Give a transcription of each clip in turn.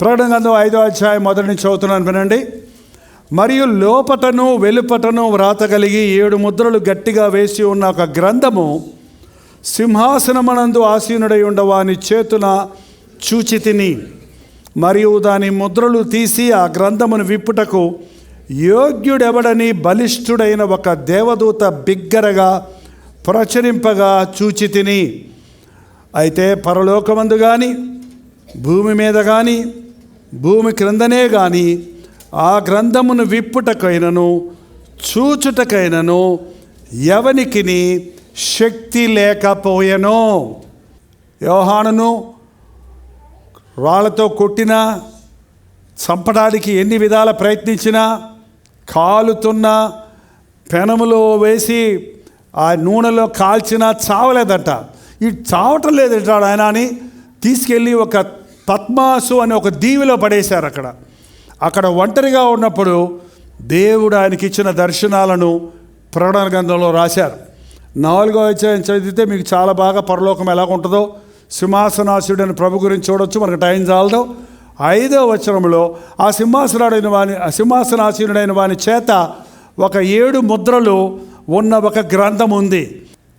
ప్రకటన గ్రంథం 5వ అధ్యాయం మొదటి నుంచి చదువుతున్నాను, వినండి. మరియు లోపటను వెలుపటను వ్రాత కలిగి 7 ముద్రలు గట్టిగా వేసి ఉన్న ఒక గ్రంథము సింహాసనమనందు ఆసీనుడై ఉండవాని చేతున చూచితిని. మరియు దాని ముద్రలు తీసి ఆ గ్రంథమును విప్పుటకు యోగ్యుడెవడని బలిష్ఠుడైన ఒక దేవదూత బిగ్గరగా ప్రచురింపగా చూచితిని. అయితే పరలోకమందు కానీ, భూమి మీద కానీ, భూమి క్రిందనే కానీ ఆ గ్రంథమును విప్పుటకైనను చూచుటకైనను ఎవనికిని శక్తి లేకపోయెను. యోహానును రాళ్లతో కొట్టినా, చంపడానికి ఎన్ని విధాల ప్రయత్నించినా, కాలుతున్న పెనములో వేసి ఆ నూనెలో కాల్చినా చావలేదట. ఈ చావటం లేదు ఆయన అని తీసుకెళ్ళి ఒక పద్మాసు అనే ఒక దీవిలో పడేశారు. అక్కడ ఒంటరిగా ఉన్నప్పుడు దేవుడు ఆయనకి ఇచ్చిన దర్శనాలను ప్రకటన గ్రంథంలో రాశారు. 4వ అధ్యాయం చదివితే మీకు చాలా బాగా పరలోకం ఎలా ఉంటుందో, సింహాసనాసుడైన ప్రభు గురించి చూడొచ్చు. మనకు టైం చాలదు. 5వ వచనంలో ఆ సింహాసనాసీనుడైన వాని చేత ఒక 7 ముద్రలు ఉన్న ఒక గ్రంథం ఉంది.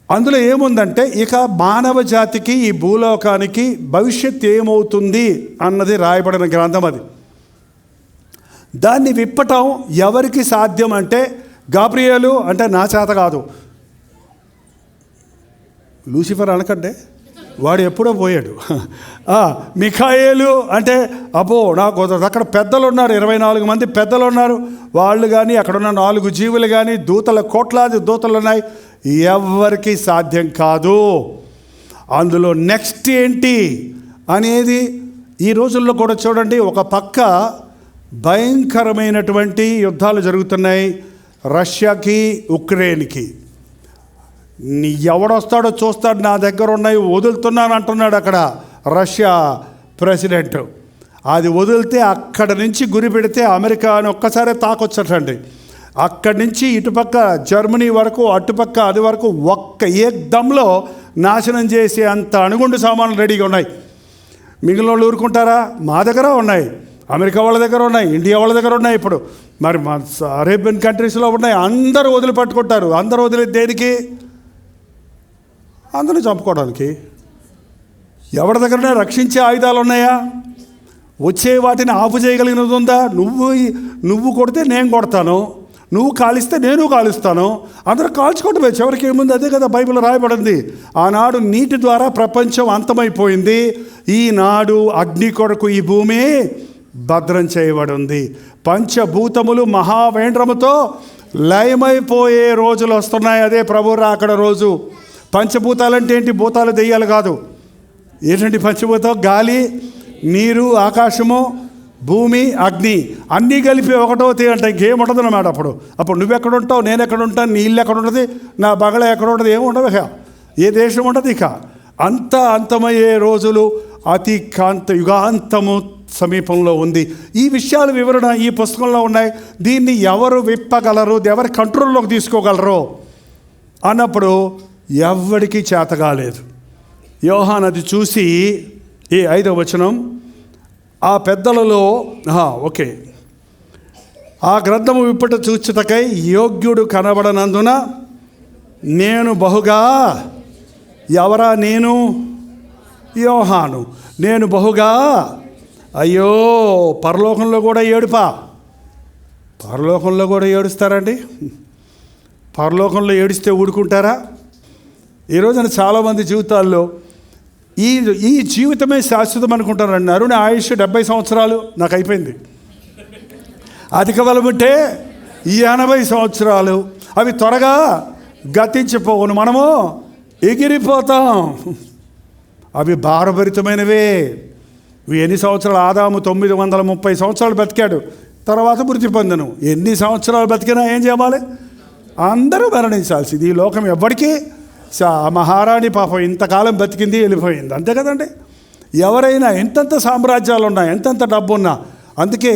అందులో ఏముందంటే ఇక మానవ జాతికి, ఈ భూలోకానికి భవిష్యత్తు ఏమవుతుంది అన్నది రాయబడిన గ్రంథం అది. దాన్ని విప్పటం ఎవరికి సాధ్యం అంటే, గాబ్రియేలు అంటే నా చేత కాదు, లూసిఫర్ అనకంటే వాడు ఎప్పుడో పోయాడు. మిఖాయేలు అంటే అబ్బో నాకు అక్కడ పెద్దలు ఉన్నారు, 24 మంది పెద్దలు ఉన్నారు, వాళ్ళు కానీ అక్కడున్న 4 జీవులు కానీ, దూతల కోట్లాది దూతలు ఉన్నాయి, ఎవరికి సాధ్యం కాదు. అందులో నెక్స్ట్ ఏంటి అనేది ఈ రోజుల్లో కూడా చూడండి. ఒక పక్క భయంకరమైనటువంటి యుద్ధాలు జరుగుతున్నాయి, రష్యాకి ఉక్రెయిన్కి. ఎవడొస్తాడో చూస్తాడు, నా దగ్గర ఉన్నాయి వదులుతున్నాను అంటున్నాడు అక్కడ రష్యా ప్రెసిడెంట్. అది వదిలితే అక్కడ నుంచి గురి పెడితే అమెరికా అని ఒక్కసారే తాకొచ్చటండి. అక్కడి నుంచి ఇటుపక్క జర్మనీ వరకు, అటుపక్క అది వరకు ఒక్క ఏకదంలో నాశనం చేసే అంత అణుగుండు సామాన్లు రెడీగా ఉన్నాయి. మిగిలిన వాళ్ళు ఊరుకుంటారా? మా దగ్గర ఉన్నాయి, అమెరికా వాళ్ళ దగ్గర ఉన్నాయి, ఇండియా వాళ్ళ దగ్గర ఉన్నాయి, ఇప్పుడు మరి మా అరేబియన్ కంట్రీస్లో ఉన్నాయి. అందరూ వదిలిపట్టుకుంటారు. అందరూ వదిలే దేనికి? అందరూ చంపుకోవడానికి. ఎవరి దగ్గరనే రక్షించే ఆయుధాలు ఉన్నాయా? వచ్చే వాటిని ఆపు చేయగలిగినది ఉందా? నువ్వు కొడితే నేను కొడతాను, నువ్వు కాలిస్తే నేను కాలుస్తాను, అందరూ కాల్చుకోవటమే. చివరికి ఏముంది? అదే కదా బైబిల్ రాయబడింది. ఆనాడు నీటి ద్వారా ప్రపంచం అంతమైపోయింది, ఈనాడు అగ్ని కొరకు ఈ భూమి భద్రం చేయబడి ఉంది. పంచభూతములు మహావేంద్రముతో లయమైపోయే రోజులు వస్తున్నాయి. అదే ప్రభు రాకడ రోజు. పంచభూతాలంటే ఏంటి? భూతాలు దెయ్యాలు కాదు. ఏంటంటే పంచభూతం? గాలి, నీరు, ఆకాశము, భూమి, అగ్ని అన్నీ కలిపి ఒకటో అంటే ఇంకేముండదు అన్నమాట. అప్పుడు నువ్వెక్కడుంటావు, నేను ఎక్కడుంటాను, నీ ఇల్లు ఎక్కడ ఉంటుంది, నా బగళ ఎక్కడ ఉంటుంది, ఏమి ఉండదు. ఏ దేశం ఉండదు. ఇక అంతమయ్యే రోజులు అతి యుగాంతము సమీపంలో ఉంది. ఈ విషయాల వివరణ ఈ పుస్తకంలో ఉన్నాయి. దీన్ని ఎవరు విప్పగలరు, ఎవరి కంట్రోల్లోకి తీసుకోగలరు అన్నప్పుడు ఎవ్వడికి చేత కాలేదు. యోహాను అది చూసి, ఈ 5వ వచనం, ఆ పెద్దలలో ఓకే, ఆ గ్రంథము విప్పుట చూచుటకై యోగ్యుడు కనబడనందున నేను బహుగా, ఎవరా నేను? యోహాను. నేను బహుగా, అయ్యో పరలోకంలో కూడా ఏడుపా. పరలోకంలో కూడా ఏడుస్తారండి? పరలోకంలో ఏడిస్తే ఊడుకుంటారా? ఈ రోజున చాలామంది జీవితాల్లో ఈ జీవితమే శాశ్వతం అనుకుంటారండి. అరుణ ఆయుష్ 70 సంవత్సరాలు నాకు అయిపోయింది. అధిక బలం ఉంటే 80 సంవత్సరాలు. అవి త్వరగా గతించిపోవును, మనము ఎగిరిపోతాం. అవి భారభరితమైనవే. ఇవి ఎన్ని సంవత్సరాలు? ఆదాము 930 సంవత్సరాలు బతికాడు, తర్వాత మృతి పొందను. ఎన్ని సంవత్సరాలు బతికినా ఏం చేయాలి? అందరూ మరణించాల్సింది. ఈ లోకం ఎవ్వడికి. మహారాణి పాపం ఇంతకాలం బతికింది, వెళ్ళిపోయింది, అంతే కదండి. ఎవరైనా ఎంతెంత సామ్రాజ్యాలు ఉన్నా, ఎంతెంత డబ్బు ఉన్నా. అందుకే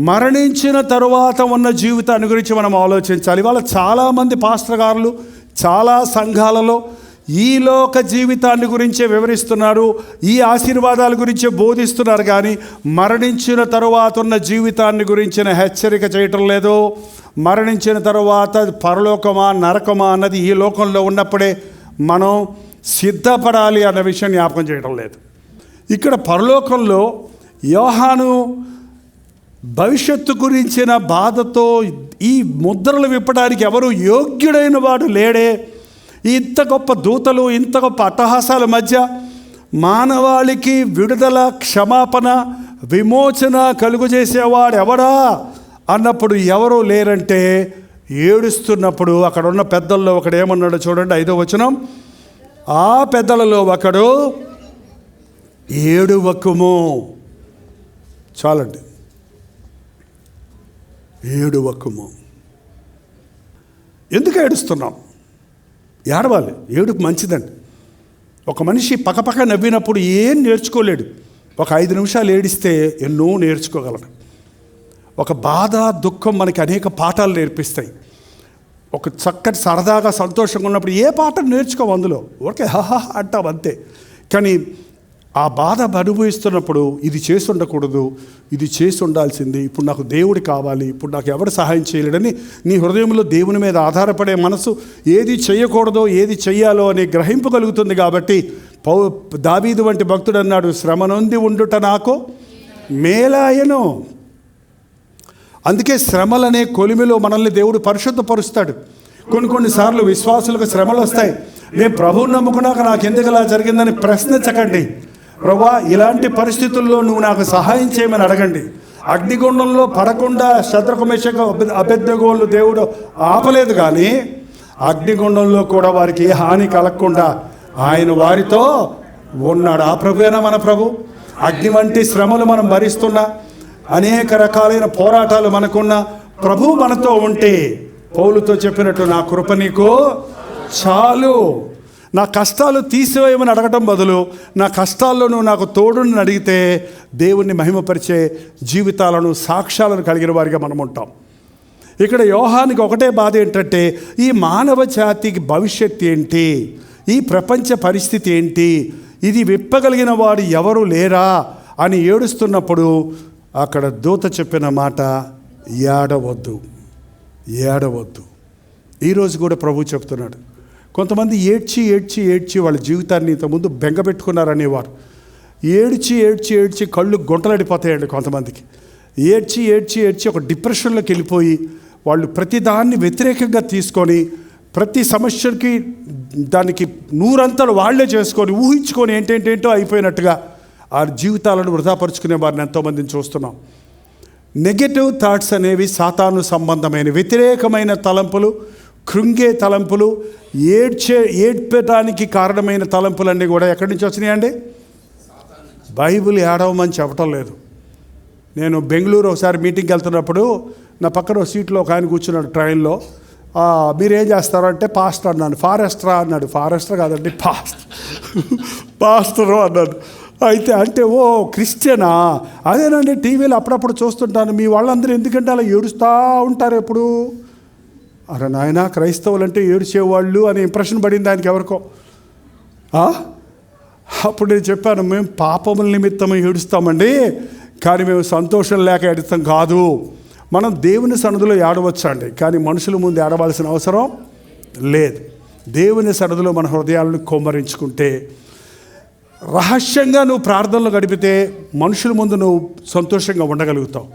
మరణించిన తరువాత ఉన్న జీవితాన్ని గురించి మనం ఆలోచించాలి. ఇవాళ చాలామంది పాస్టర్ గారులు చాలా సంఘాలలో ఈ లోక జీవితాన్ని గురించే వివరిస్తున్నారు, ఈ ఆశీర్వాదాల గురించే బోధిస్తున్నారు, కానీ మరణించిన తరువాత ఉన్న జీవితాన్ని గురించిన హెచ్చరిక చేయటం లేదు. మరణించిన తరువాత పరలోకమా నరకమా అన్నది ఈ లోకంలో ఉన్నప్పుడే మనం సిద్ధపడాలి అన్న విషయం జ్ఞాపకం చేయడం లేదు. ఇక్కడ పరలోకంలో యోహాను భవిష్యత్తు గురించిన బాధతో ఈ ముద్రలు విప్పడానికి ఎవరు యోగ్యుడైన వాడు లేడే, ఇంత గొప్ప దూతలు, ఇంత గొప్ప అట్టహాసాల మధ్య మానవాళికి విడుదల, క్షమాపణ, విమోచన కలుగజేసేవాడు ఎవడా అన్నప్పుడు ఎవరు లేరంటే ఏడుస్తున్నప్పుడు అక్కడ ఉన్న పెద్దల్లో ఒకడు ఏమన్నాడో చూడండి, 5వ వచనం. ఆ పెద్దలలో ఒకడు ఏడువకుము. చాలండి, ఏడువకుము. ఎందుకు ఏడుస్తున్నాం? ఏడవాలి, ఏడుపు మంచిదండి. ఒక మనిషి పక్కపక్క నవ్వినప్పుడు ఏం నేర్చుకోలేడు. ఒక 5 నిమిషాలు ఏడిస్తే ఎన్నో నేర్చుకోగలడు. ఒక బాధ, దుఃఖం మనకి అనేక పాఠాలు నేర్పిస్తాయి. ఒక చక్కటి సరదాగా సంతోషంగా ఉన్నప్పుడు ఏ పాఠం నేర్చుకోవు, అందులో ఓకే హాహా అంటాం అంతే. కానీ ఆ బాధ అనుభవిస్తున్నప్పుడు ఇది చేసి ఉండకూడదు, ఇది చేసి ఉండాల్సింది, ఇప్పుడు నాకు దేవుడు కావాలి, ఇప్పుడు నాకు ఎవరు సహాయం చేయలేడని నీ హృదయంలో దేవుని మీద ఆధారపడే మనసు ఏది చేయకూడదో ఏది చెయ్యాలో అని గ్రహింపు కలుగుతుంది. కాబట్టి దావీదు వంటి భక్తుడు అన్నాడు, శ్రమ నొంది ఉండుట నాకు మేలాయను. అందుకే శ్రమలనే కొలిమిలో మనల్ని దేవుడు పరిశుద్ధపరుస్తాడు. కొన్నిసార్లు విశ్వాసులకు శ్రమలు వస్తాయి. నేను ప్రభువుని నమ్ముకున్నాక నాకు ఎందుకు ఇలా జరిగిందని ప్రశ్నించకండి. ప్రభువా, ఇలాంటి పరిస్థితుల్లో నువ్వు నాకు సహాయం చేయమని అడగండి. అగ్నిగుండంలో పడకుండా శద్రకు మేషకు అబేద్నెగోలు దేవుడు ఆపలేదు, కానీ అగ్నిగుండంలో కూడా వారికి ఏ హాని కలగకుండా ఆయన వారితో ఉన్నాడు. ఆ ప్రభువేనా మన ప్రభు? అగ్ని వంటి శ్రమలు మనం భరిస్తున్నా, అనేక రకాలైన పోరాటాలు మనకున్న ప్రభువు మనతో ఉంటే పౌలుతో చెప్పినట్టు నా కృప నీకు చాలు. నా కష్టాలు తీసివేయమని అడగటం బదులు నా కష్టాల్లో నువ్వు నాకు తోడుని అడిగితే దేవుణ్ణి మహిమపరిచే జీవితాలను, సాక్ష్యాలను కలిగిన వారిగా మనం ఉంటాం. ఇక్కడ యోహానికి ఒకటే బాధ ఏంటంటే ఈ మానవ జాతికి భవిష్యత్తు ఏంటి, ఈ ప్రపంచ పరిస్థితి ఏంటి, ఇది విప్పగలిగిన వాడు ఎవరు లేరా అని ఏడుస్తున్నప్పుడు అక్కడ దూత చెప్పిన మాట, ఏడవద్దు, ఏడవద్దు. ఈరోజు కూడా ప్రభు చెప్తున్నాడు. కొంతమంది ఏడ్చి ఏడ్చి ఏడ్చి వాళ్ళ జీవితాన్ని ఇంతకుముందు బెంగపెట్టుకున్నారనేవారు. ఏడ్చి ఏడ్చి ఏడ్చి కళ్ళు గుంటలడిపోతాయండి కొంతమందికి. ఏడ్చి ఏడ్చి ఏడ్చి ఒక డిప్రెషన్లోకి వెళ్ళిపోయి వాళ్ళు ప్రతిదాన్ని వ్యతిరేకంగా తీసుకొని ప్రతి సమస్యకి దానికి నూరంతలు వాళ్లే చేసుకొని ఊహించుకొని ఏంటేంటేంటో అయిపోయినట్టుగా ఆ జీవితాలను వృధాపరుచుకునే వారిని ఎంతోమందిని చూస్తున్నాం. నెగటివ్ థాట్స్ అనేవి సాతాను సంబంధమైన వ్యతిరేకమైన తలంపులు, కృంగే తలంపులు, ఏడ్పడానికి కారణమైన తలంపులన్నీ కూడా ఎక్కడి నుంచి వచ్చినాయండి? బైబిల్ ఏడవమని చెప్పటం లేదు. నేను బెంగళూరు ఒకసారి మీటింగ్కి వెళ్తున్నప్పుడు నా పక్కన సీట్లో ఒక ఆయన కూర్చున్నాడు ట్రైన్లో. మీరేం చేస్తారో అంటే పాస్టర్ అన్నాను. ఫారెస్టరా అన్నాడు. ఫారెస్టర్ కాదండి, పాస్టరు అన్నాడు. అయితే అంటే ఓ క్రిస్టియనా? అదేనండి, టీవీలో అప్పుడప్పుడు చూస్తుంటాను. మీ వాళ్ళందరూ ఎందుకంటే అలా ఏడుస్తూ ఉంటారు ఎప్పుడు. అరే నాయన, క్రైస్తవులు అంటే ఏడ్చేవాళ్ళు అనే ఇంప్రెషన్ పడింది ఆయనకి ఎవరికో. అప్పుడు నేను చెప్పాను, మేము పాపముల నిమిత్తం ఏడుస్తామండి, కానీ మేము సంతోషం లేక ఏడుస్తాం కాదు. మనం దేవుని సన్నిధిలో ఏడవచ్చండి, కానీ మనుషుల ముందు ఏడవలసిన అవసరం లేదు. దేవుని సన్నిధిలో మన హృదయాలను కొమ్మరించుకుంటే, రహస్యంగా నువ్వు ప్రార్థనలు గడిపితే మనుషుల ముందు నువ్వు సంతోషంగా ఉండగలుగుతావు.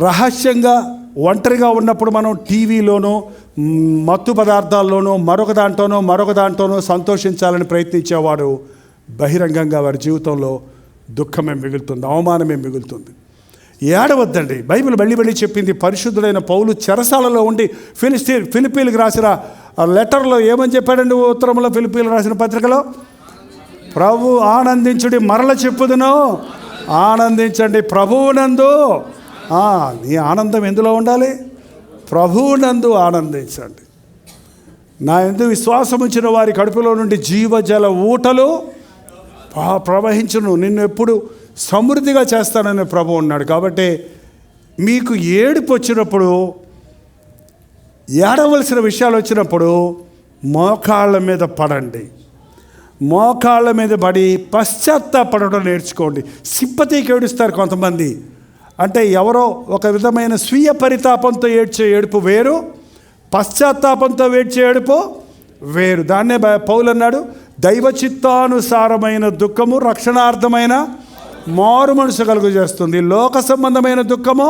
రహస్యంగా ఒంటరిగా ఉన్నప్పుడు మనం టీవీలోనో మత్తు పదార్థాల్లోనో మరొక దాంట్లోనో సంతోషించాలని ప్రయత్నించేవాడు బహిరంగంగా వారి జీవితంలో దుఃఖమే మిగులుతుంది, అవమానమే మిగులుతుంది. ఏడవద్దండి. బైబిల్ మళ్ళీ చెప్పింది. పరిశుద్ధుడైన పౌలు చెరసాలలో ఉండి ఫిలిప్పీలకు రాసిన లెటర్లో ఏమని చెప్పాడండి? ఉత్తరంలో ఫిలిప్పీలకు రాసిన పత్రికలో, ప్రభు ఆనందించుడి, మరల చెప్పుదును ఆనందించండి ప్రభువునందు. నీ ఆనందం ఎందులో ఉండాలి? ప్రభువునందు ఆనందించండి. నా యందు విశ్వాసం ఉంచిన వారి కడుపులో నుండి జీవజల ఊటలు ప్రవహించును, నిన్ను ఎప్పుడు సమృద్ధిగా చేస్తానని ప్రభు ఉన్నాడు. కాబట్టి మీకు ఏడుపు వచ్చినప్పుడు, ఏడవలసిన విషయాలు వచ్చినప్పుడు మోకాళ్ళ మీద పడండి. మోకాళ్ళ మీద పడి పశ్చాత్తాపడడం నేర్చుకోండి. సింపతికి ఏడుస్తారు కొంతమంది. అంటే ఎవరో ఒక విధమైన స్వీయ పరితాపంతో ఏడ్చే ఏడుపు వేరు, పశ్చాత్తాపంతో ఏడ్చే ఏడుపు వేరు. దాన్నే పౌలు అన్నాడు, దైవ చిత్తానుసారమైన దుఃఖము రక్షణార్థమైన మారు మనసు కలుగు చేస్తుంది, లోక సంబంధమైన దుఃఖము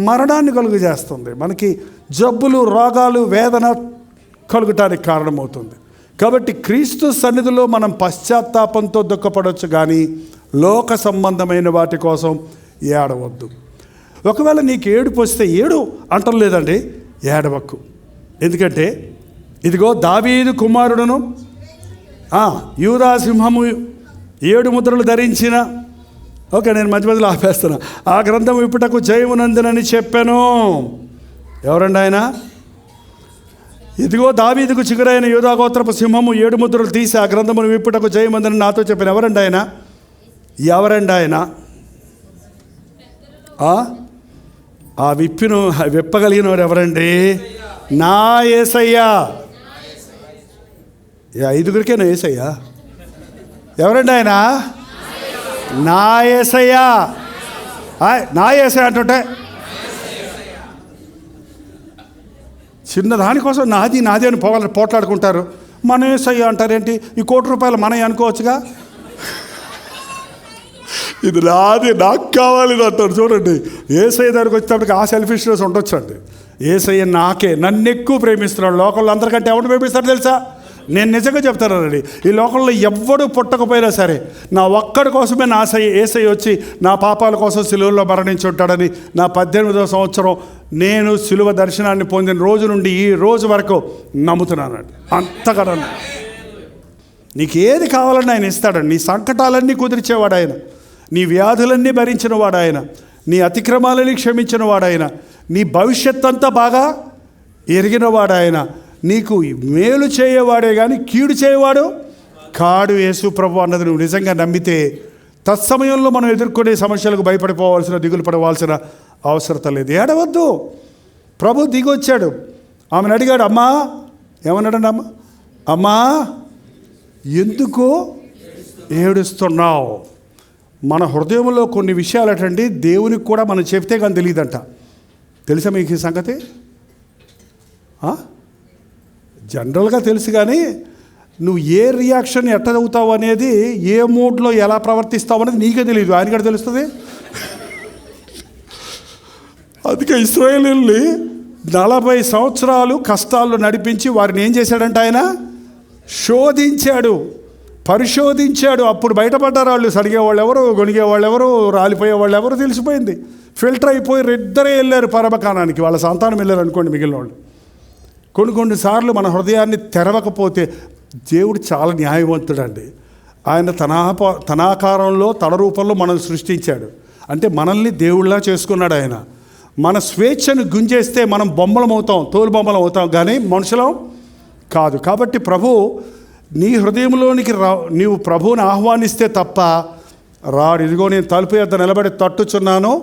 మరణాన్ని కలుగు చేస్తుంది. మనకి జబ్బులు, రోగాలు, వేదన కలుగటానికి కారణమవుతుంది. కాబట్టి క్రీస్తు సన్నిధిలో మనం పశ్చాత్తాపంతో దుఃఖపడవచ్చు, కానీ లోక సంబంధమైన వాటి కోసం ఏడవద్దు. ఒకవేళ నీకు ఏడుపు వస్తే ఏడు అంటం లేదండి, ఏడవకు. ఎందుకంటే ఇదిగో దావీదు కుమారుడును యూదా సింహము 7 ముద్రలు ధరించిన, ఓకే నేను మధ్య మధ్యలో ఆపేస్తున్నా, ఆ గ్రంథం విప్పుటకు జయమునందునని చెప్పాను. ఎవరండి ఆయన? ఇదిగో దావీదుకు చిగురైన యూదా గోత్రపు సింహము 7 ముద్రలు తీసి ఆ గ్రంథమును విప్పుటకు జయముందని నాతో చెప్పాను. ఎవరండి ఆయన? ఎవరండి ఆయన? ఆ విప్పిను విప్పగలిగిన వాడు ఎవరండి? నా యేసయ్యా. 5గురికేనా యేసయ్యా? ఎవరండి ఆయన? నా యేసయ్యా. నా యేసయ్య అంటుంటే చిన్న దానికోసం నాది నాది అని పోట్లాడుకుంటారు. మన యేసయ్య అంటారేంటి? ఈ ₹1 మనవి అనుకోవచ్చుగా. ఇది నాది, నాకు కావాలి అంటారు. చూడండి, యేసయ్య దగ్గరికి వచ్చేటప్పటికి ఆ సెల్ఫిష్నెస్ ఉండొచ్చు అండి. యేసయ్య నాకే, నన్ను ఎక్కువ ప్రేమిస్తున్నాడు. లోకంలో అందరికంటే ఎవరు ప్రేమిస్తాడు తెలుసా? నేను నిజంగా చెప్తానండి, ఈ లోకంలో ఎవ్వడు పుట్టకపోయినా సరే నా ఒక్కడి కోసమే నా యేసయ్య వచ్చి నా పాపాల కోసం సిలువలో మరణించి ఉంటాడని నా 18వ సంవత్సరం నేను సిలువ దర్శనాన్ని పొందిన రోజు నుండి ఈ రోజు వరకు నమ్ముతున్నానండి. అంతగా నీకు ఏది కావాలని ఆయన ఇస్తాడండి. నీ సంకటాలన్నీ కుదిర్చేవాడు ఆయన, నీ వ్యాధులన్నీ భరించిన వాడు ఆయన, నీ అతిక్రమాలని క్షమించిన వాడు ఆయన, నీ భవిష్యత్ అంతా బాగా ఎరిగినవాడు ఆయన, నీకు మేలు చేయవాడే కానీ కీడు చేయవాడు కాడు యేసు ప్రభు అన్నది నువ్వు నిజంగా నమ్మితే తత్సమయంలో మనం ఎదుర్కొనే సమస్యలకు భయపడిపోవాల్సిన, దిగులు పడవలసిన అవసరం లేదు. ఏడవద్దు. ప్రభు దిగొచ్చాడు, ఆమెను అడిగాడు, అమ్మా ఏమన్నాడండి? అమ్మా ఎందుకు ఏడుస్తున్నావు? మన హృదయంలో కొన్ని విషయాలు అటండి దేవునికి కూడా మనం చెప్తే కానీ తెలియదంట. తెలుసా మీకు ఈ సంగతి? జనరల్గా తెలుసు, కానీ నువ్వు ఏ రియాక్షన్ ఎట్ట అవుతావు అనేది, ఏ మూడ్లో ఎలా ప్రవర్తిస్తావు అనేది నీకే తెలియదు, ఆయన కూడా తెలుస్తుంది. అందుకే ఇశ్రాయేలీయుల్ని 40 సంవత్సరాలు కష్టాల్లో నడిపించి వారిని ఏం చేశాడంటే ఆయన శోధించాడు, పరిశోధించాడు. అప్పుడు బయటపడ్డారు వాళ్ళు. సరిగేవాళ్ళు ఎవరు, గొనిగేవాళ్ళు ఎవరు, రాలిపోయేవాళ్ళు ఎవరు తెలిసిపోయింది. ఫిల్టర్ అయిపోయి ఇద్దరే వెళ్ళారు పరమకానానికి, వాళ్ళ సంతానం వెళ్ళారు అనుకోండి మిగిలిన వాళ్ళు. కొన్నిసార్లు మన హృదయాన్ని తెరవకపోతే దేవుడు చాలా న్యాయవంతుడండి. ఆయన తన ఆకారంలో తన రూపంలో మనం సృష్టించాడు. అంటే మనల్ని దేవుళ్ళలా చేసుకున్నాడు ఆయన. మన స్వేచ్ఛను గుంజేస్తే మనం బొమ్మలం అవుతాం, తోలు బొమ్మలం అవుతాం, కానీ మనుషులం కాదు. కాబట్టి ప్రభు నీ హృదయంలోనికి నీవు ప్రభువుని ఆహ్వానిస్తే తప్ప రాడు. ఇదిగో నేను తలుపు యొద్ద నిలబడి తట్టుచున్నాను,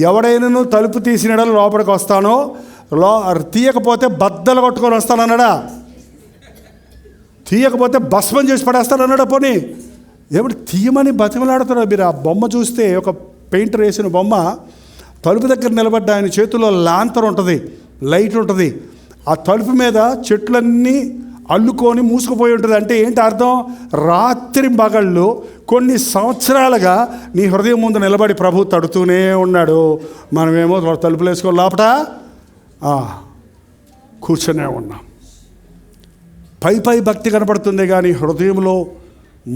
ఎవడైనా తలుపు తీసినడలు లోపలికి వస్తానో, తీయకపోతే బద్దలు కొట్టుకొని వస్తానన్నాడా? తీయకపోతే భస్మం చేసి పడేస్తానన్నాడా? పోనీ ఏమిటి తీయమని బతిమలాడుతున్నాడు. మీరు ఆ బొమ్మ చూస్తే, ఒక పెయింటర్ వేసిన బొమ్మ, తలుపు దగ్గర నిలబడ్డ ఆయన చేతిలో లాంతర్ ఉంటుంది, లైట్ ఉంటుంది. ఆ తలుపు మీద చెట్లన్నీ అల్లుకొని మూసుకుపోయి ఉంటుంది. అంటే ఏంటి అర్థం? రాత్రి పగళ్ళు కొన్ని సంవత్సరాలుగా నీ హృదయం ముందు నిలబడి ప్రభు తడుతూనే ఉన్నాడు. మనమేమో తలుపులు వేసుకొని లోపట కూర్చొనే ఉన్నాం. పై భక్తి కనపడుతుంది, కానీ హృదయంలో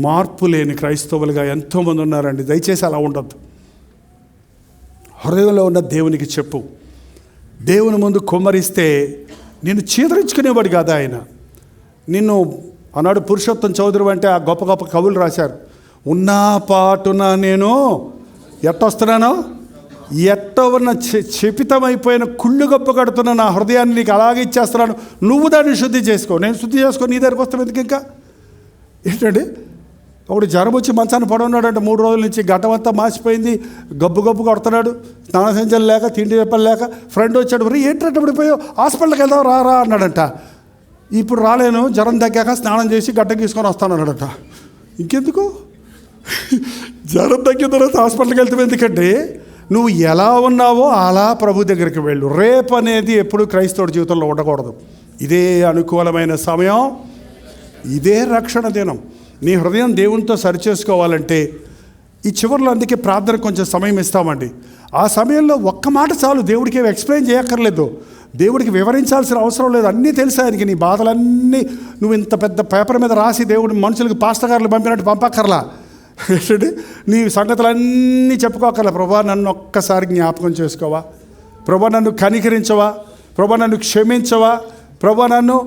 మార్పు లేని క్రైస్తవులుగా ఎంతోమంది ఉన్నారండి. దయచేసి అలా ఉండద్దు. హృదయంలో ఉన్న దేవునికి చెప్పు. దేవుని ముందు కుమ్మరిస్తే నిన్ను చీదరించుకునేవాడు కాదు ఆయన. నిన్ను ఆనాడు పురుషోత్తం చౌదరి అంటే ఆ గొప్ప గొప్ప కవులు రాశారు. ఉన్నా పాటున నేను ఎట్టొస్తున్నానో, ఎట్టో ఉన్న చెపితమైపోయిన కుళ్ళు గొప్ప కడుతున్న నా హృదయాన్ని నీకు అలాగే ఇచ్చేస్తున్నాను, నువ్వు దాన్ని శుద్ధి చేసుకో. నేను శుద్ధి చేసుకో, నీ దగ్గరికి వస్తాను ఎందుకు? ఇంకా ఏంటండి, ఒకడు జ్వరం వచ్చి మంచాన్ని పడున్నాడంటే 3 రోజుల నుంచి గడ్డం అంతా మాసిపోయింది, గబ్బు గబ్బు కొడుతున్నాడు, స్నానసంచలు లేక, తిండి చెప్పలు లేక. ఫ్రెండ్ వచ్చాడు, మరి ఏంటంటే పడిపోయావు, హాస్పిటల్కి వెళ్దాం రా అన్నాడంట. ఇప్పుడు రాలేను, జ్వరం తగ్గాక స్నానం చేసి గడ్డ గీసుకొని వస్తాను అన్నాడట. ఇంకెందుకు? జ్వరం తగ్గిన తర్వాత హాస్పిటల్కి వెళ్తావు ఎందుకంటే నువ్వు ఎలా ఉన్నావో అలా ప్రభు దగ్గరికి వెళ్ళు. రేపు అనేది ఎప్పుడు క్రైస్తవుడి జీవితంలో ఉండకూడదు. ఇదే అనుకూలమైన సమయం, ఇదే రక్షణ దినం. నీ హృదయం దేవునితో సరిచేసుకోవాలంటే ఈ చివరిలో అందుకే ప్రార్థన కొంచెం సమయం ఇస్తామండి. ఆ సమయంలో ఒక్క మాట చాలు, దేవుడికి ఏమి ఎక్స్ప్లెయిన్ చేయక్కర్లేదు, దేవుడికి వివరించాల్సిన అవసరం లేదు. అన్నీ తెలుసు ఆయనకి. నీ బాధలన్నీ నువ్వు ఇంత పెద్ద పేపర్ మీద రాసి దేవుడి మనుషులకు పాస్టర్ గారులు పంపినట్టు పంపక్కర్లా. నీ సంగతులన్నీ చెప్పుకోకర్లా. ప్రభా నన్ను ఒక్కసారి జ్ఞాపకం చేసుకోవా, ప్రభా నన్ను కనికరించవా, ప్రభా నన్ను క్షమించవా, ప్రభా నన్ను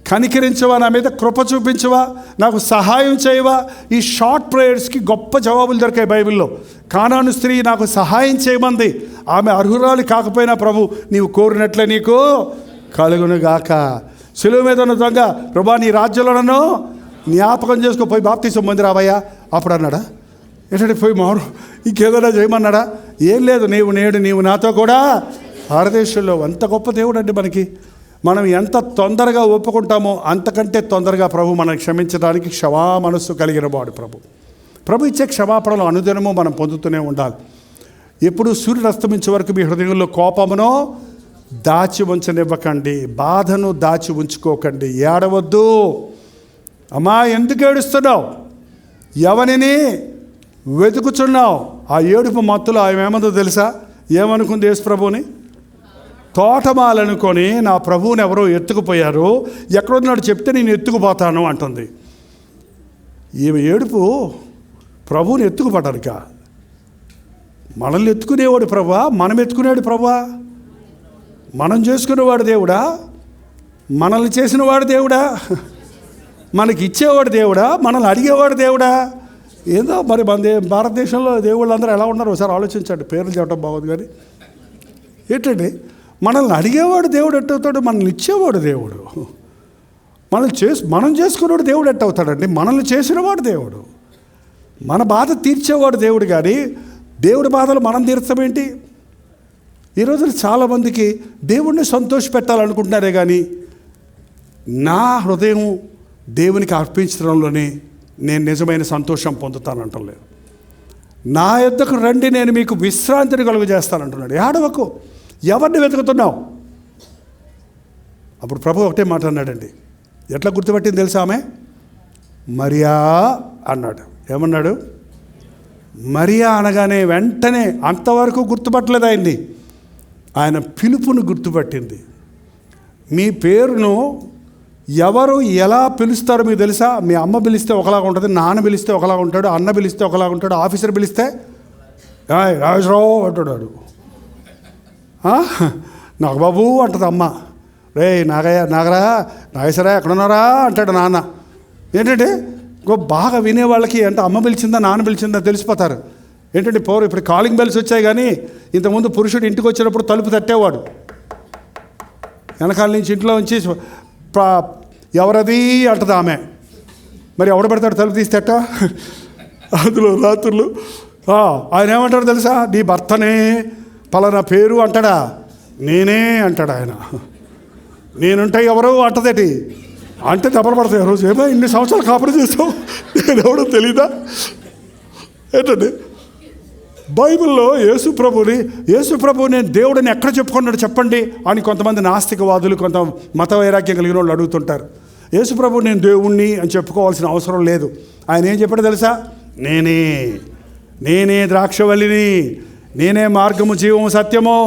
కనికరించవా, నా మీద కృప చూపించవా, నాకు సహాయం చేయవా. ఈ షార్ట్ ప్రేయర్స్కి గొప్ప జవాబులు దొరికాయి బైబిల్లో. కానాను స్త్రీ నాకు సహాయం చేయమంది. ఆమె అర్హురాలు కాకపోయినా ప్రభు నీవు కోరినట్లే నీకు కలుగును గాక. శిలువ మీద ఉన్న దొంగ, ప్రభా నీ రాజ్యంలో నన్ను జ్ఞాపకం చేసుకో, పోయి బాప్తిసం పొంది రావయ్యా. అప్పుడు అన్నాడా? ఏంటంటే పోయి మారు ఇంకేదైనా చేయమన్నాడా? ఏం లేదు, నీవు నాతో కూడా భారతదేశంలో. అంత గొప్ప దేవుడు అండి మనకి. మనం ఎంత తొందరగా ఒప్పుకుంటామో అంతకంటే తొందరగా ప్రభు మనం క్షమించడానికి క్షమా మనస్సు కలిగిన వాడు ప్రభు ఇచ్చే క్షమాపణలు అనుదినము మనం పొందుతూనే ఉండాలి. ఎప్పుడు సూర్యుడు అస్తమించే వరకు మీ హృదయంలో కోపమును దాచి ఉంచనివ్వకండి, బాధను దాచి ఉంచుకోకండి, ఏడవద్దు. అమ్మా ఎందుకు ఏడుస్తున్నావు, ఎవరిని వెతుకుచున్నావు? ఆ ఏడుపు మత్తులో ఆమె ఏమందో తెలుసా? ఏమనుకుంది యేసు ప్రభువుని? తోటమాలనుకొని నా ప్రభువుని ఎవరో ఎత్తుకుపోయారు, ఎక్కడున్నాడు చెప్తే నేను ఎత్తుకుపోతాను అంటుంది. ఈమె ఏడుపు ప్రభువుని ఎత్తుకుపడ్డానిక? మనల్ని ఎత్తుకునేవాడు ప్రభువా, మనం ఎత్తుకునేవాడు ప్రభువా? మనం చేసుకునేవాడు దేవుడా, మనల్ని చేసినవాడు దేవుడా, మనకి ఇచ్చేవాడు దేవుడా, మనల్ని అడిగేవాడు దేవుడా? ఏదో మరి మన భారతదేశంలో దేవుళ్ళందరూ ఎలా ఉన్నారు ఒకసారి ఆలోచించండి. పేర్లు చెప్పడం బాగోదు కానీ ఏంటండి, మనల్ని అడిగేవాడు దేవుడు ఎట్టవుతాడు, మనల్ని ఇచ్చేవాడు దేవుడు. మనం చేసుకునేవాడు దేవుడు ఎట్టవుతాడండి? మనల్ని చేసినవాడు దేవుడు, మన బాధ తీర్చేవాడు దేవుడు. కానీ దేవుడి బాధలు మనం తీర్చమేంటి? ఈరోజు చాలామందికి దేవుడిని సంతోష పెట్టాలనుకుంటున్నారే కానీ నా హృదయం దేవునికి అర్పించడంలోనే నేను నిజమైన సంతోషం పొందుతానంటలేదు. నా యొద్దకు రండి, నేను మీకు విశ్రాంతిని కలుగజేస్తానంటున్నాడు. ఏడవకు, ఎవరిని వెతుకుతున్నావు? అప్పుడు ప్రభు ఒకటే మాట అన్నాడండి. ఎట్లా గుర్తుపట్టింది తెలుసా ఆమె? మరియా అన్నాడు. ఏమన్నాడు? మరియా అనగానే వెంటనే అంతవరకు గుర్తుపట్టలేదు ఆయన్ని, ఆయన పిలుపును గుర్తుపట్టింది. మీ పేరును ఎవరు ఎలా పిలుస్తారో మీకు తెలుసా? మీ అమ్మ పిలిస్తే ఒకలాగా ఉంటుంది, నాన్న పిలిస్తే ఒకలాగా ఉంటాడు, అన్న పిలిస్తే ఒకలాగా ఉంటాడు, ఆఫీసర్ పిలిస్తే రాజరావు అంటున్నాడు, నాగబాబు అంటుంది అమ్మ. రే నాగేశ్వరా ఎక్కడున్నారా అంటాడు నాన్న. ఏంటంటే బాగా వినేవాళ్ళకి అంటే అమ్మ పిలిచిందా నాన్న పిలిచిందా తెలిసిపోతారు. ఏంటంటే ఇప్పుడు కాలింగ్ బెల్స్ వచ్చాయి, కానీ ఇంతకుముందు పురుషుడు ఇంటికి వచ్చినప్పుడు తలుపు తట్టేవాడు, వెనకాల నుంచి ఇంట్లో నుంచి ఎవరది అంటది ఆమె. మరి ఎవడ పెడతాడు తలుపు తీస్తేట? అందులో రాత్రులు ఆయన ఏమంటాడు తెలుసా? నీ భర్తనే పలానా పేరు అంటాడా? నేనే అంటాడు ఆయన. నేనుంటే ఎవరు అంటదేటి అంటే దెబ్బలు పడతాయి. రోజు ఏమో ఇన్ని సంవత్సరాలు కాపురం చేస్తావు, నేను ఎవడో తెలీదా? ఏంటండి బైబిల్లో యేసు ప్రభువు నేను దేవుడిని ఎక్కడ చెప్పుకున్నాడు చెప్పండి అని కొంతమంది నాస్తికవాదులు, కొంత మత వైరాగ్యం కలిగిన వాళ్ళు అడుగుతుంటారు. యేసు ప్రభువు నేను దేవుణ్ణి అని చెప్పుకోవాల్సిన అవసరం లేదు. ఆయన ఏం చెప్పాడు తెలుసా? నేనే ద్రాక్షవల్లిని, నేనే మార్గము జీవము సత్యము,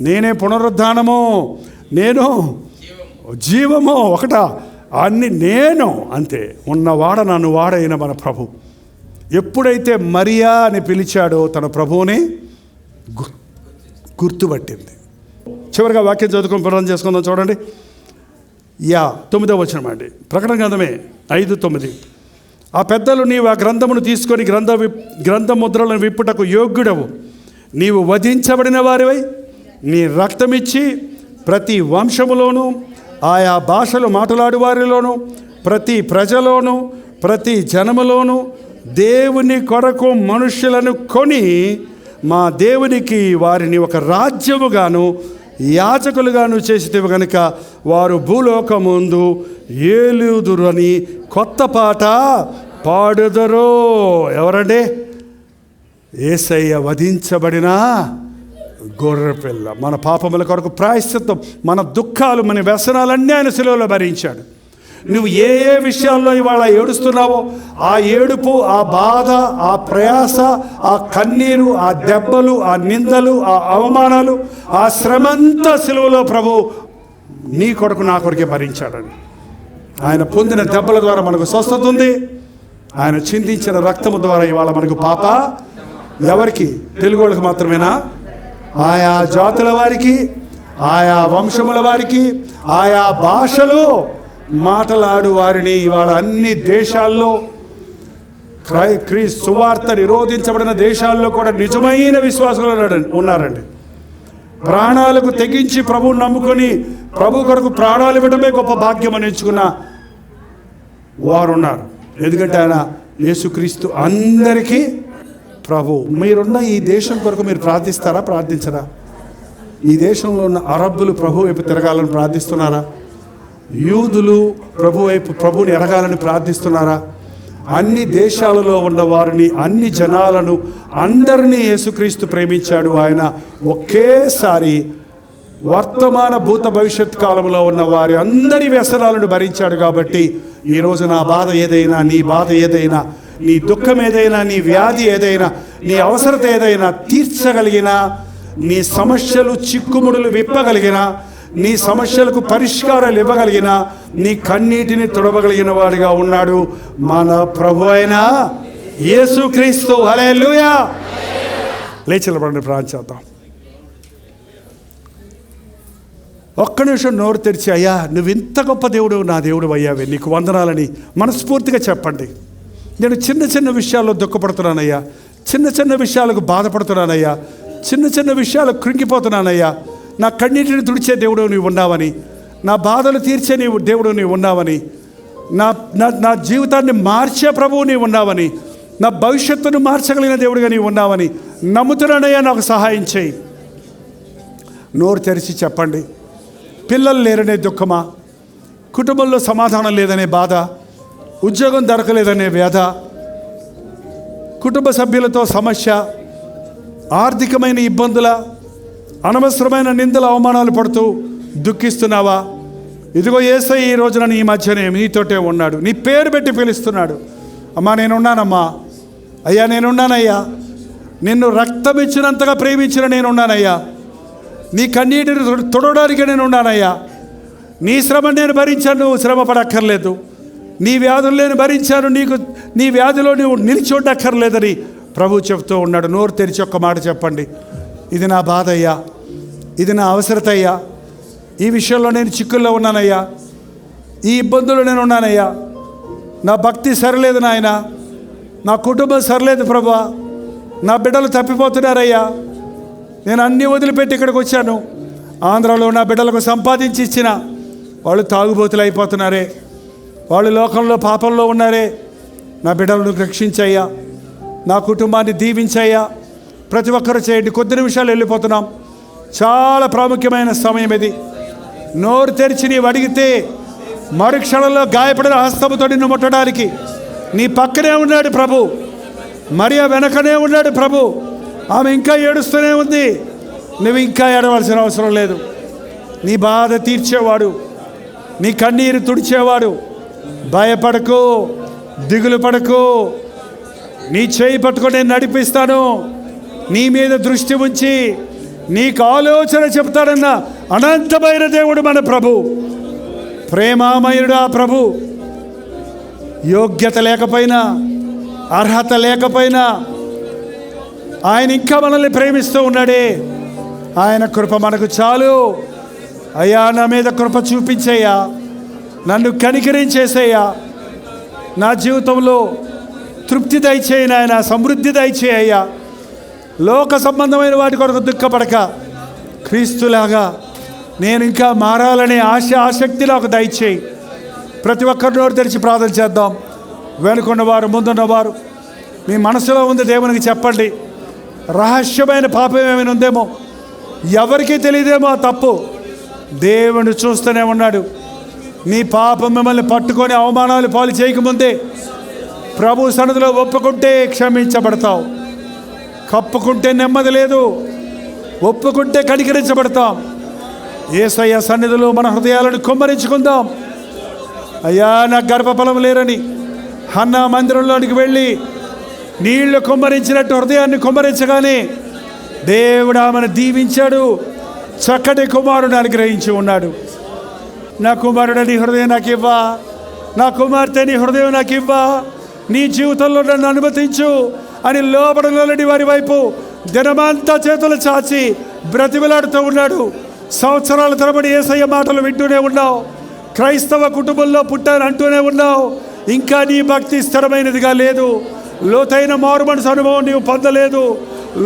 నేనే పునరుద్ధానము, నేను జీవము, ఒకట అన్ని నేను, అంతే. ఉన్నవాడ నన్ను వాడైన మన ప్రభు ఎప్పుడైతే మరియా అని పిలిచాడో తన ప్రభువుని గుర్తుపట్టింది. చివరిగా వాక్యం చదువుకొని ప్రార్థన చేసుకుందాం. చూడండి 9వ వచనం అండి, ప్రకటన గ్రంథమే 5:9. ఆ పెద్దలు నీవు ఆ గ్రంథమును తీసుకొని గ్రంథ ముద్రలను విప్పుటకు యోగ్యుడవు, నీవు వధించబడిన వారివై నీ రక్తమిచ్చి ప్రతి వంశములోను ఆయా భాషలు మాట్లాడు వారిలోను ప్రతి ప్రజలోను ప్రతి జనములోను దేవుని కొరకు మనుష్యులను కొని మా దేవునికి వారిని ఒక రాజ్యముగాను యాజకులుగా నువ్వు చేసితివి కనుక వారు భూలోకముందు ఏలుదురు అని కొత్త పాట పాడుదరు. ఎవరండి? యేసయ్య వధించబడిన గొర్రెపిల్ల. మన పాపముల కొరకు ప్రాయశ్చిత్తం, మన దుఃఖాలు, మన వ్యసనాలన్నీ ఆయన శిలువలో భరించాడు. నువ్వు ఏ ఏ విషయాల్లో ఇవాళ ఏడుస్తున్నావో ఆ ఏడుపు, ఆ బాధ, ఆ ప్రయాస, ఆ కన్నీరు, ఆ దెబ్బలు, ఆ నిందలు, ఆ అవమానాలు, ఆ శ్రమంతా శిలువలో ప్రభు నీ కొరకు నా కొరకే భరించాడని. ఆయన పొందిన దెబ్బల ద్వారా మనకు స్వస్థత ఉంది. ఆయన చిందించిన రక్తము ద్వారా ఇవాళ మనకు పాప. ఎవరికి? తెలుగు వాళ్ళకి మాత్రమేనా? ఆయా జాతుల వారికి, ఆయా వంశముల వారికి, ఆయా భాషలు మాట్లాడు వారిని ఇవాళ అన్ని దేశాల్లో, క్రీస్తు సువార్త నిరోధించబడిన దేశాల్లో కూడా నిజమైన విశ్వాసులు ఉన్నారండి. ప్రాణాలకు తెగించి ప్రభువుని నమ్ముకొని ప్రభు కొరకు ప్రాణాలు ఇవ్వడమే గొప్ప భాగ్యం అని ఎంచుకున్న వారు ఉన్నారు. ఎందుకంటే ఆయన యేసుక్రీస్తు అందరికీ ప్రభు. మీరున్న ఈ దేశం కొరకు మీరు ప్రార్థిస్తారా? ప్రార్థించరా? ఈ దేశంలో ఉన్న అరబ్బులు ప్రభు వైపు తిరగాలని ప్రార్థిస్తున్నారా? యూదులు ప్రభు వైపు, ప్రభుని ఎరగాలని ప్రార్థిస్తున్నారా? అన్ని దేశాలలో ఉన్న వారిని, అన్ని జనాలను, అందరినీ యేసుక్రీస్తు ప్రేమించాడు. ఆయన ఒకేసారి వర్తమాన భూత భవిష్యత్ కాలంలో ఉన్న వారి అందరి వ్యసనాలను భరించాడు. కాబట్టి ఈరోజు నా బాధ ఏదైనా, నీ బాధ ఏదైనా, నీ దుఃఖం ఏదైనా, నీ వ్యాధి ఏదైనా, నీ అవసరత ఏదైనా తీర్చగలిగిన, నీ సమస్యలు చిక్కుముడులు విప్పగలిగిన, నీ సమస్యలకు పరిష్కారాలు ఇవ్వగలిగిన, నీ కన్నీటిని తుడవగలిగిన వాడిగా ఉన్నాడు మన ప్రభు అయిన యేసుక్రీస్తు. హల్లెలూయా. లేచి నిలబడండి, ప్రార్థన చేద్దాం. ఒక్క నిమిషం నోరు తెరిచి, అయ్యా నువ్వు ఇంత గొప్ప దేవుడు, నా దేవుడు అయ్యావే, నీకు వందనాలని మనస్ఫూర్తిగా చెప్పండి. నేను చిన్న చిన్న విషయాల్లో దుఃఖపడుతున్నానయ్యా, చిన్న చిన్న విషయాలకు బాధపడుతున్నానయ్యా, చిన్న చిన్న విషయాలకు కృంగిపోతున్నానయ్యా. నా కన్నీటిని తుడిచే దేవుడు నీవు ఉన్నావని, నా బాధలు తీర్చే నీవు దేవుడు నీవు ఉన్నావని, నా నా నా జీవితాన్ని మార్చే ప్రభువు నీవు ఉన్నావని, నా భవిష్యత్తును మార్చగలిగిన దేవుడిగా నీవు ఉన్నావని నమ్ముతున్నానయ్యా, నాకు సహాయం చేయి. నోరు తెరిచి చెప్పండి. పిల్లలు లేరనే దుఃఖమా? కుటుంబంలో సమాధానం లేదనే బాధ? ఉద్యోగం దొరకలేదనే వ్యధ? కుటుంబ సభ్యులతో సమస్య? ఆర్థికమైన ఇబ్బందుల? అనవసరమైన నిందలు, అవమానాలు పడుతూ దుఃఖిస్తున్నావా? ఇదిగో యేసయ్య ఈ రోజున నీ మధ్యనే నీతోటే ఉన్నాడు. నీ పేరు పెట్టి పిలుస్తున్నాడు. అమ్మా నేనున్నానమ్మా, అయ్యా నేనున్నానయ్యా, నిన్ను రక్తం ఇచ్చినంతగా ప్రేమించిన నేనున్నానయ్యా, నీ కన్నీటిని తుడవడానికి నేనున్నానయ్యా, నీ శ్రమ నేను భరించాను, నువ్వు శ్రమ పడక్కర్లేదు, నీ వ్యాధులు నేను భరించాను, నీ వ్యాధిలో నువ్వు నిలిచి ఉండక్కర్లేదని ప్రభు చెప్తూ ఉన్నాడు. నోరు తెరిచి ఒక్క మాట చెప్పండి. ఇది నా బాధ అయ్యా, ఇది నా అవసరత అయ్యా, ఈ విషయంలో నేను చిక్కుల్లో ఉన్నానయ్యా, ఈ ఇబ్బందులు నేను ఉన్నానయ్యా, నా భక్తి సరిలేదు నాయన, నా కుటుంబం సరిలేదు ప్రభువా, నా బిడ్డలు తప్పిపోతున్నారయ్యా, నేను అన్నీ వదిలిపెట్టి ఇక్కడికి వచ్చాను, ఆంధ్రాలో నా బిడ్డలకు సంపాదించి ఇచ్చిన వాళ్ళు తాగుబోతులు అయిపోతున్నారే, వాళ్ళు లోకంలో పాపంలో ఉన్నారే, నా బిడ్డలను రక్షించయ్యా, నా కుటుంబాన్ని దీవించయ్యా. ప్రతి ఒక్కరు చేయండి. కొద్ది నిమిషాలు వెళ్ళిపోతున్నాం. చాలా ప్రాముఖ్యమైన సమయం ఇది. నోరు తెరిచి నీవు అడిగితే మరుక్షణంలో గాయపడిన హస్తముతో నిన్ను ముట్టడానికి నీ పక్కనే ఉన్నాడు ప్రభు. మరియ వెనకనే ఉన్నాడు ప్రభు. ఆమె ఇంకా ఏడుస్తూనే ఉంది. నువ్వు ఇంకా ఏడవలసిన అవసరం లేదు. నీ బాధ తీర్చేవాడు, నీ కన్నీరు తుడిచేవాడు. భయపడకు, దిగులు పడకు, నీ చేయి పట్టుకొని నేను నడిపిస్తాను, నీ మీద దృష్టి ఉంచి నీకు ఆలోచన చెప్తాడన్న అనంతమైన దేవుడు మన ప్రభు. ప్రేమామయుడు ఆ ప్రభు. యోగ్యత లేకపోయినా, అర్హత లేకపోయినా ఆయన ఇంకా మనల్ని ప్రేమిస్తూ ఉన్నాడే. ఆయన కృప మనకు చాలు. అయ్యా నా మీద కృప చూపించయ్యా, నన్ను కనికరించేసయ్యా, నా జీవితంలో తృప్తి దయచేయి నాయన, సమృద్ధి దయచేయ్యా. లోక సంబంధమైన వాటి కొరకు దుఃఖపడక క్రీస్తులాగా నేను ఇంకా మారాలనే ఆసక్తి నాకు దయచేయి. ప్రతి ఒక్కరి నోరు తెరిచి ప్రార్థన చేద్దాం. వెనుకున్నవారు, ముందున్నవారు, మీ మనసులో ఉంది దేవునికి చెప్పండి. రహస్యమైన పాపం ఏమైనా ఉందేమో, ఎవరికీ తెలియదేమో ఆ తప్పు. దేవుని చూస్తూనే ఉన్నాడు. నీ పాపం మిమ్మల్ని పట్టుకొని అవమానాలు పాలు చేయకముందే ప్రభు సన్నిధిలో ఒప్పుకుంటే క్షమించబడతావు. కప్పుకుంటే నెమ్మది లేదు, ఒప్పుకుంటే కనికరించబడతాం. యేసయ్య సన్నిధిలో మన హృదయాలను కుమ్మరించుకుందాం. అయ్యా, నాకు గర్భఫలం లేరని హన్నా మందిరంలోనికి వెళ్ళి నీళ్లు కుమ్మరించినట్టు హృదయాన్ని కుమ్మరించగానే దేవుడు ఆమెను దీవించాడు. చక్కటి కుమారుడు అనుగ్రహించి ఉన్నాడు. నా కుమారుడు నీ హృదయం నాకు ఇవ్వా, నా కుమార్తె నీ హృదయం నాకు ఇవ్వా, నీ జీవితంలో నన్ను అనుమతించు అని లోబడలోని వారి వైపు దినమంతా చేతులు చాచి బ్రతిమలాడుతూ ఉన్నాడు. సంవత్సరాల తరబడి యేసయ్య మాటలు వింటూనే ఉన్నావు. క్రైస్తవ కుటుంబంలో పుట్టాను అంటూనే ఉన్నావు. ఇంకా నీ భక్తి స్థిరమైనదిగా లేదు. లోతైన మారు మనసు అనుభవం నీవు పొందలేదు.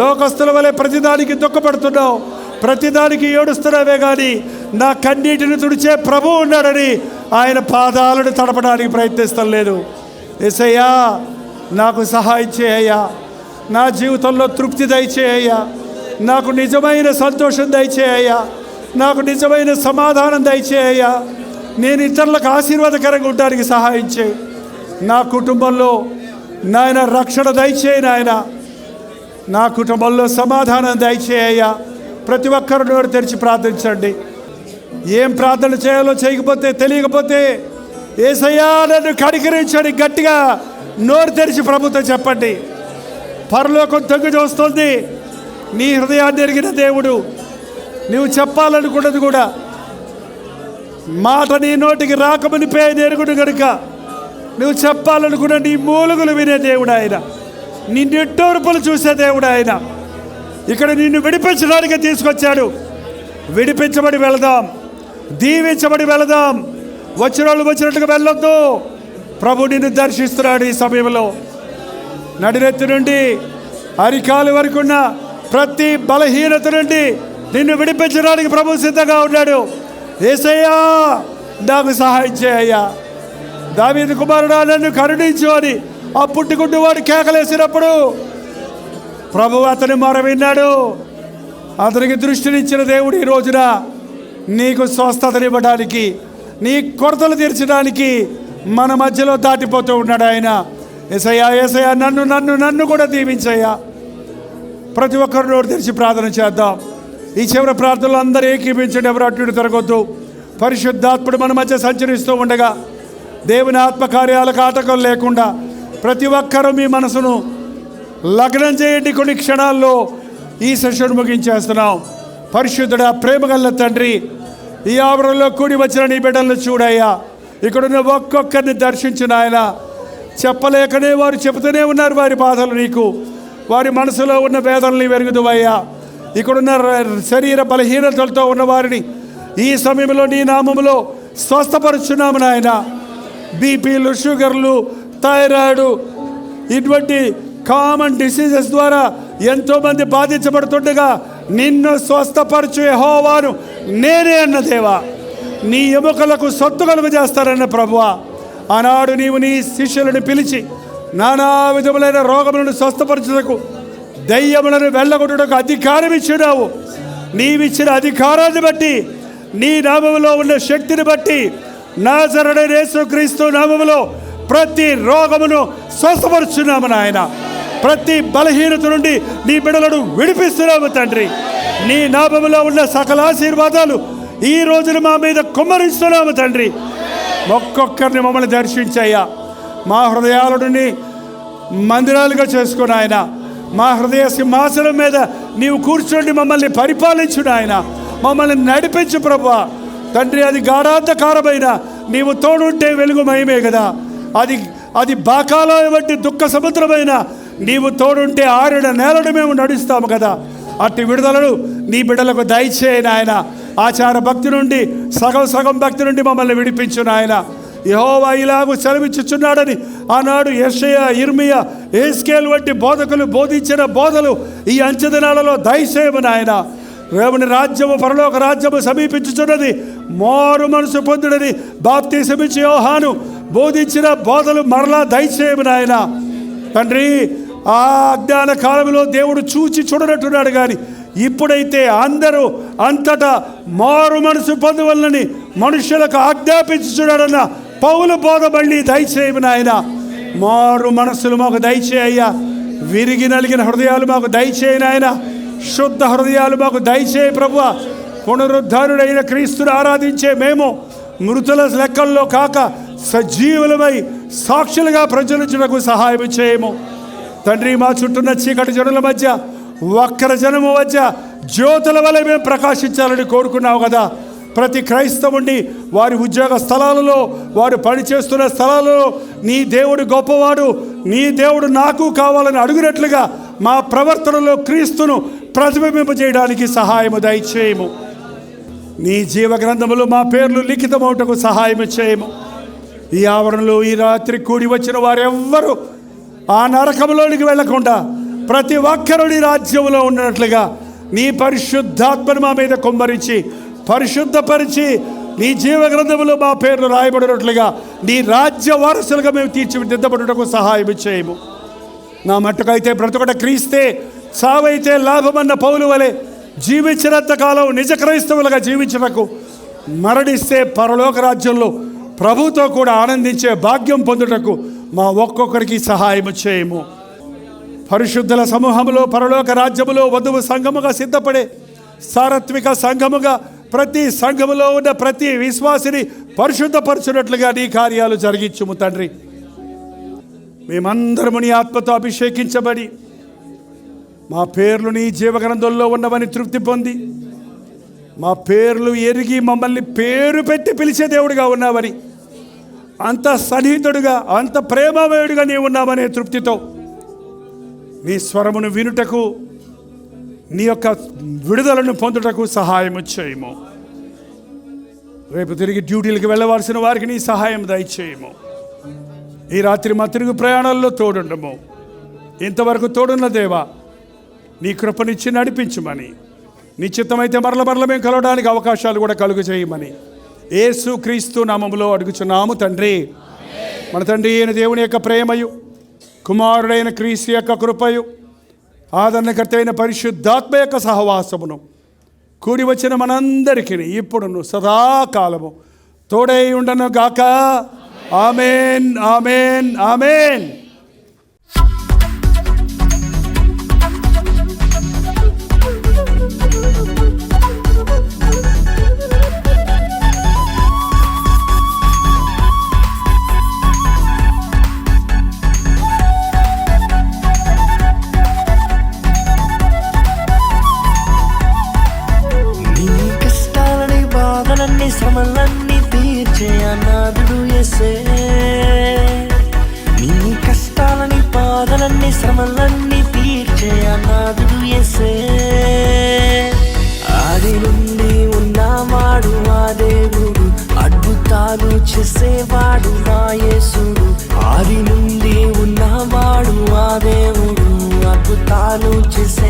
లోకస్తుల వలె ప్రతిదానికి దుఃఖపడుతున్నావు, ప్రతిదానికి ఏడుస్తున్నావే కానీ నా కన్నీటిని తుడిచే ప్రభువు ఉన్నాడని ఆయన పాదాలను తడపడానికి ప్రయత్నిస్తాం లేదు. యేసయ్యా, నాకు సహాయం చేయ్యా, నా జీవితంలో తృప్తి దయచేయ్యా, నాకు నిజమైన సంతోషం దయచేయ్యా, నాకు నిజమైన సమాధానం దయచేయ్యా, నేను ఇతరులకు ఆశీర్వాదకరంగా ఉండడానికి సహాయం చేయి. నా కుటుంబంలో నాయన రక్షణ దయచేయి నాయన, నా కుటుంబంలో సమాధానం దయచేయ్యా. ప్రతి ఒక్కరు నోరు తెరిచి ప్రార్థించండి. ఏం ప్రార్థన చేయాలో చేయకపోతే తెలియకపోతే యేసయ్యా నన్ను కనికరించండి గట్టిగా నోరు తెరిచి ప్రభుతో చెప్పండి. పరలోకం తగ్గు చూస్తుంది. నీ హృదయాన్ని ఎరిగిన దేవుడు. నువ్వు చెప్పాలనుకున్నది కూడా మాట నీ నోటికి రాకమునిపే ఎరుగుడు గనుక నువ్వు చెప్పాలనుకున్న నీ మూలుగులు వినే దేవుడు ఆయన. నీ నిట్టూర్పులు చూసే దేవుడు ఆయన. ఇక్కడ నిన్ను విడిపించడానికి తీసుకొచ్చాడు. విడిపించబడి వెళదాం, దీవించబడి వెళదాం. వచ్చిన వాళ్ళు వచ్చినట్టుగా వెళ్ళొద్దు. ప్రభు నిన్ను దర్శిస్తున్నాడు. ఈ సమయంలో నడినెత్తి నుండి అరికాలు వరకు ఉన్న ప్రతి బలహీనత నుండి నిన్ను విడిపించడానికి ప్రభు సిద్ధంగా ఉన్నాడు. యేసయ్యా, నాకు సహాయం చేయ్యా. దావీదు కుమారుడా, నన్ను కరుణించు అని ఆ పుట్టుకుంటూ వాడు కేకలేసినప్పుడు ప్రభు అతని మొర విన్నాడు. అతనికి దృష్టినిచ్చిన దేవుడు ఈ రోజున నీకు స్వస్థతనివ్వడానికి, నీ కొరతలు తీర్చడానికి మన మధ్యలో దాటిపోతూ ఉన్నాడు ఆయన. యేసయ్యా, యేసయ్యా, నన్ను నన్ను నన్ను కూడా దీవించయ్యా. ప్రతి ఒక్కరు నోరు తెరిచి ప్రార్థన చేద్దాం. ఈ చివరి ప్రార్థనలు అందరూ ఏకీపించండి. ఎవరు అటు ఇటు తిరగొద్దు. పరిశుద్ధాత్ముడు మన మధ్య సంచరిస్తూ ఉండగా దేవుని ఆత్మకార్యాలకు ఆటకం లేకుండా ప్రతి ఒక్కరూ మీ మనసును లగ్నం చేయండి. కొన్ని క్షణాల్లో ఈ సెషన్ ముగించేస్తున్నాం. పరిశుద్ధుడా, ప్రేమగల తండ్రి, ఈ ఆవరణలో కూడి వచ్చిన నీ బిడ్డలను చూడయ్యా. ఇక్కడున్న ఒక్కొక్కరిని దర్శించిన ఆయన. చెప్పలేకనే వారు చెబుతూనే ఉన్నారు వారి బాధలు నీకు. వారి మనసులో ఉన్న వేదనని వెరుగుదువయ్యా. ఇక్కడున్న శరీర బలహీనతలతో ఉన్న వారిని ఈ సమయంలో నీ నామములో స్వస్థపరుచున్నాము నాయన. బీపీలు, షుగర్లు, థైరాయిడ్, ఇటువంటి కామన్ డిసీజెస్ ద్వారా ఎంతోమంది బాధించబడుతుండగా నిన్ను స్వస్థపరచు యెహోవాను నేనే అన్న దేవా. నీ ఎముకలకు సొత్తు కలుగు చేస్తారన్న ప్రభువా. ఆనాడు నీవు నీ శిష్యులను పిలిచి నానా విధములైన రోగములను స్వస్థపరచుటకు, దయ్యములను వెళ్ళగొట్టుటకు అధికారం ఇచ్చినావు. నీవిచ్చిన అధికారాన్ని బట్టి, నీ నామములో ఉన్న శక్తిని బట్టి నాజరేయుడైన యేసుక్రీస్తు నామములో ప్రతి రోగమును స్వస్థపరుచున్నాము నాయన. ప్రతి బలహీనత నుండి నీ బిడ్డలను విడిపిస్తున్నాము తండ్రి. నీ నామములో ఉన్న సకల ఆశీర్వాదాలు ఈ రోజున మా మీద కుమ్మరిస్తున్నాము తండ్రి. ఒక్కొక్కరిని మమ్మల్ని దర్శించయ్యా. మా హృదయాలని మందిరాలుగా చేసుకుని ఆయన, మా హృదయ సింహాసనం మీద నీవు కూర్చోండి మమ్మల్ని పరిపాలించు నాయన. మమ్మల్ని నడిపించు ప్రభువా తండ్రి. అది గాఢాంధకారమైన నీవు తోడుంటే వెలుగుమయమే కదా. అది బాకాలో వంటి దుఃఖ సముద్రమైన నీవు తోడుంటే ఆరిన నేలను మేము నడుస్తాము కదా. అట్టి విడుదలను నీ బిడ్డలకు దయచేయి నాయన. ఆచార భక్తి నుండి సగం భక్తి నుండి మమ్మల్ని విడిపించు నాయన. యెహోవా ఇలాగూ సెలవిచ్చుచున్నాడని ఆనాడు యెషయా, ఇర్మియా, ఎహెజ్కేలు వంటి బోధకులు బోధించిన బోధలు ఈ అంచెదినాలలో దయచేయము నాయన. దేవుని రాజ్యము, పరలోక రాజ్యము సమీపించుచున్నది, మారు మనసు పొందుడని బాప్తిసమిచ్చి యోహాను బోధించిన బోధలు మరలా దయచేయము నాయన. తండ్రి, ఆ అజ్ఞాన కాలంలో దేవుడు చూచి చూడనట్టున్నాడు కానీ ఇప్పుడైతే అందరూ అంతటా మారు మనసు పొందవలనని మనుషులకు ఆజ్ఞాపించుచున్నాడన్న పౌలు బోధ మళ్ళీ దయచేయము నాయన. మారు మనసులు మాకు దయచేయ్యా. విరిగి నలిగిన హృదయాలు మాకు దయచేయి నాయన. శుద్ధ హృదయాలు మాకు దయచేయి ప్రభువా. పునరుద్ధారుడైన క్రీస్తుని ఆరాధించే మేము మృతుల లెక్కల్లో కాక సజీవులమై సాక్షులుగా ప్రజలించుటకు సహాయం చేయము తండ్రి. మా చుట్టూన్న చీకటి జనుల మధ్య, వక్ర జనము మధ్య జ్యోతుల వలె మేము ప్రకాశించాలని కోరుకున్నావు కదా. ప్రతి క్రైస్తవుని వారి ఉద్యోగ స్థలాలలో, వారు పనిచేస్తున్న స్థలాలలో నీ దేవుడు గొప్పవాడు, నీ దేవుడు నాకు కావాలని అడుగునట్లుగా మా ప్రవర్తనలో క్రీస్తును ప్రతిబింబింపజేయడానికి సహాయము దయచేయము. నీ జీవ గ్రంథములో మా పేర్లు లిఖితమవుటకు సహాయం చేయము. ఈ ఆవరణలో ఈ రాత్రి కూడి వచ్చిన వారెవ్వరూ ఆ నరకంలోనికి వెళ్లకుండా ప్రతి ఒక్కరుని రాజ్యంలో ఉన్నట్లుగా నీ పరిశుద్ధాత్మను మా మీద కుమ్మరించి పరిశుద్ధపరిచి నీ జీవ గ్రంథములో మా పేర్లు రాయబడినట్లుగా నీ రాజ్య వారసులుగా మేము తీర్చిదిద్దబడుటకు సహాయం చేయము. నా మట్టుకైతే బ్రతుకట క్రీస్తే, చావైతే లాభమన్న పౌలు వలె జీవించినంత కాలం నిజ క్రైస్తవులుగా జీవించటకు, మరణిస్తే పరలోక రాజ్యంలో ప్రభుతో కూడా ఆనందించే భాగ్యం పొందుటకు మా ఒక్కొక్కరికి సహాయం చేయము. పరిశుద్ధుల సమూహములో పరలోక రాజ్యములో వధువు సంఘముగా సిద్ధపడే సారత్విక సంఘముగా ప్రతి సంఘములో ఉన్న ప్రతి విశ్వాసిని పరిశుద్ధపరచునట్లుగా నీ కార్యాలు జరిగించుము తండ్రి. మేమందరము నీ ఆత్మతో అభిషేకించబడి మా పేర్లు నీ జీవగ్రంథంలో ఉన్నవని తృప్తి పొంది, మా పేర్లు ఎరిగి మమ్మల్ని పేరు పెట్టి పిలిచే దేవుడిగా ఉన్నావని, అంత సన్నిహితుడుగా అంత ప్రేమమయుడిగా నీవు ఉన్నావనే తృప్తితో నీ స్వరమును వినుటకు, నీ యొక్క విడుదలను పొందుటకు సహాయం చేయము. రేపు తిరిగి డ్యూటీలకు వెళ్ళవలసిన వారికి నీ సహాయం దయచేయము. ఈ రాత్రి మా తిరుగు ప్రయాణాల్లో తోడుండము. ఇంతవరకు తోడున్న దేవా, నీ కృపనిచ్చి నడిపించమని, నీ చిత్తమైతే మరల మేము కలవడానికి అవకాశాలు కూడా కలుగు చేయమని యేసు క్రీస్తు నామములో అడుగుచున్నాము తండ్రి. మన తండ్రి అయిన దేవుని యొక్క ప్రేమయు, కుమారుడైన క్రీస్తు యొక్క కృపయు, ఆదరణకర్త అయిన పరిశుద్ధాత్మ యొక్క సహవాసమును కూడి వచ్చిన మనందరికీ ఇప్పుడును సదాకాలము తోడై ఉండను గాక. ఆమేన్, ఆమేన్, ఆమేన్. శ్రమలన్నీ తీర్చే అనాథుడు యేసే. నీ కష్టాలని బాధలన్నీ శ్రమలన్నీ తీర్చే అనాథుడు యేసే. ఆది నుండి ఉన్నవాడు ఆ దేవుడు, అద్భుతాలు చేసేవాడు నా యేసుడు. ఆది నుండి ఉన్నవాడు ఆ దేవుడు, అద్భుతాలు చేసే